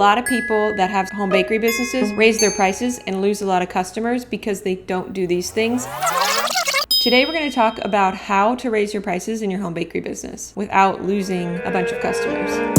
lot of people that have home bakery businesses raise their prices and lose a lot of customers because they don't do these things. Today we're going to talk about how to raise your prices in your home bakery business without losing a bunch of customers.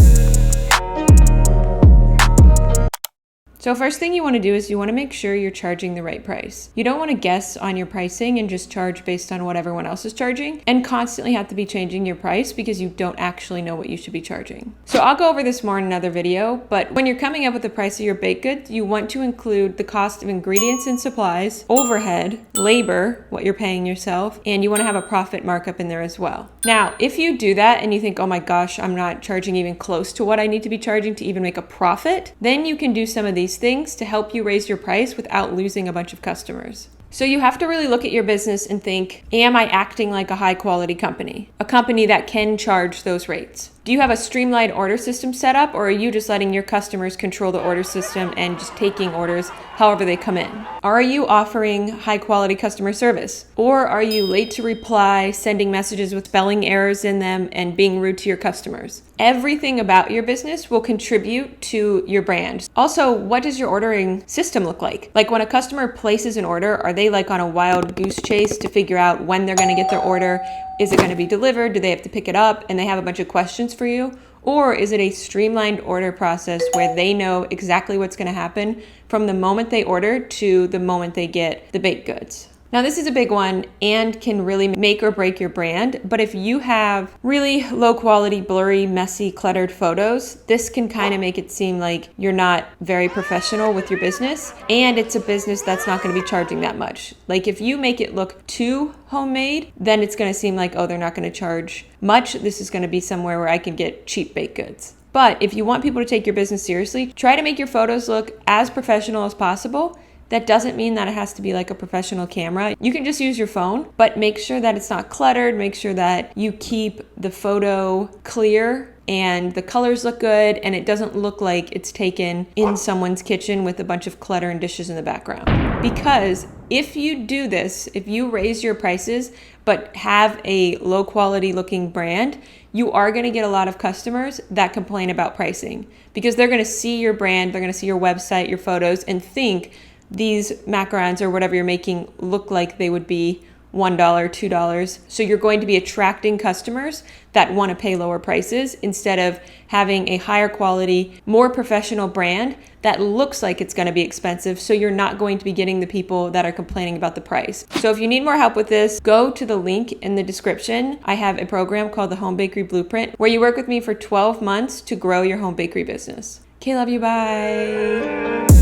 So first thing you want to do is you want to make sure you're charging the right price. You don't want to guess on your pricing and just charge based on what everyone else is charging and constantly have to be changing your price because you don't actually know what you should be charging. So I'll go over this more in another video, but when you're coming up with the price of your baked goods, you want to include the cost of ingredients and supplies, overhead, labor, what you're paying yourself, and you want to have a profit markup in there as well. Now, if you do that and you think, oh my gosh, I'm not charging even close to what I need to be charging to even make a profit, then you can do some of these things to help you raise your price without losing a bunch of customers. So you have to really look at your business and think, am I acting like a high quality company? A company that can charge those rates? Do you have a streamlined order system set up, or are you just letting your customers control the order system and just taking orders however they come in? Are you offering high quality customer service? Or are you late to reply, sending messages with spelling errors in them, and being rude to your customers? Everything about your business will contribute to your brand. Also, what does your ordering system look like? Like when a customer places an order, are they like on a wild goose chase to figure out when they're going to get their order? Is it going to be delivered? Do they have to pick it up? And they have a bunch of questions for you? Or is it a streamlined order process where they know exactly what's going to happen from the moment they order to the moment they get the baked goods? Now, this is a big one and can really make or break your brand. But if you have really low quality, blurry, messy, cluttered photos, this can kind of make it seem like you're not very professional with your business. And it's a business that's not going to be charging that much. Like if you make it look too homemade, then it's going to seem like, oh, they're not going to charge much. This is going to be somewhere where I can get cheap baked goods. But if you want people to take your business seriously, try to make your photos look as professional as possible. That doesn't mean that it has to be like a professional camera. You can just use your phone, but make sure that it's not cluttered. Make sure that you keep the photo clear and the colors look good and it doesn't look like it's taken in someone's kitchen with a bunch of clutter and dishes in the background. Because if you do this, if you raise your prices but have a low quality looking brand, you are going to get a lot of customers that complain about pricing because they're going to see your brand, they're going to see your website, your photos, and think these macarons or whatever you're making look like they would be $1, $2. So you're going to be attracting customers that want to pay lower prices instead of having a higher quality, more professional brand that looks like it's going to be expensive. So you're not going to be getting the people that are complaining about the price. So if you need more help with this, go to the link in the description. I have a program called the Home Bakery Blueprint where you work with me for 12 months to grow your home bakery business. Okay, love you, bye.